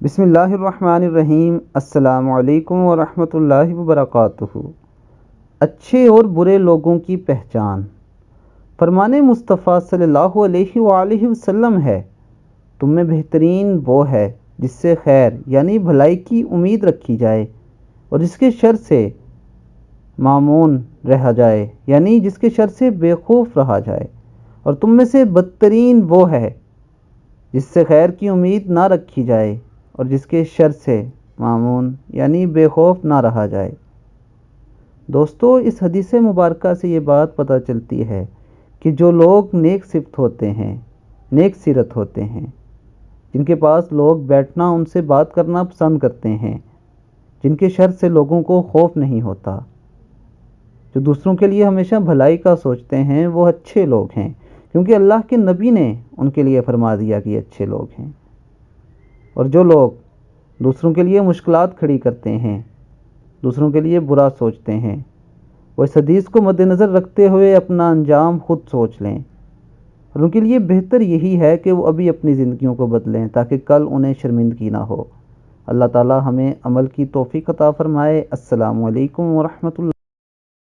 بسم اللہ الرحمن الرحیم۔ السلام علیکم ورحمۃ اللہ وبرکاتہ۔ اچھے اور برے لوگوں کی پہچان۔ فرمان مصطفیٰ صلی اللہ علیہ وآلہ وسلم ہے، تم میں بہترین وہ ہے جس سے خیر یعنی بھلائی کی امید رکھی جائے اور جس کے شر سے مامون رہا جائے یعنی جس کے شر سے بے خوف رہا جائے، اور تم میں سے بدترین وہ ہے جس سے خیر کی امید نہ رکھی جائے اور جس کے شر سے مامون یعنی بے خوف نہ رہا جائے۔ دوستو، اس حدیث مبارکہ سے یہ بات پتہ چلتی ہے کہ جو لوگ نیک صفت ہوتے ہیں، نیک سیرت ہوتے ہیں، جن کے پاس لوگ بیٹھنا، ان سے بات کرنا پسند کرتے ہیں، جن کے شر سے لوگوں کو خوف نہیں ہوتا، جو دوسروں کے لیے ہمیشہ بھلائی کا سوچتے ہیں، وہ اچھے لوگ ہیں، کیونکہ اللہ کے نبی نے ان کے لیے فرما دیا کہ یہ اچھے لوگ ہیں۔ اور جو لوگ دوسروں کے لیے مشکلات کھڑی کرتے ہیں، دوسروں کے لیے برا سوچتے ہیں، وہ اس حدیث کو مد نظر رکھتے ہوئے اپنا انجام خود سوچ لیں، اور ان کے لیے بہتر یہی ہے کہ وہ ابھی اپنی زندگیوں کو بدلیں تاکہ کل انہیں شرمندگی نہ ہو۔ اللہ تعالی ہمیں عمل کی توفیق عطا فرمائے۔ السلام علیکم ورحمۃ اللہ۔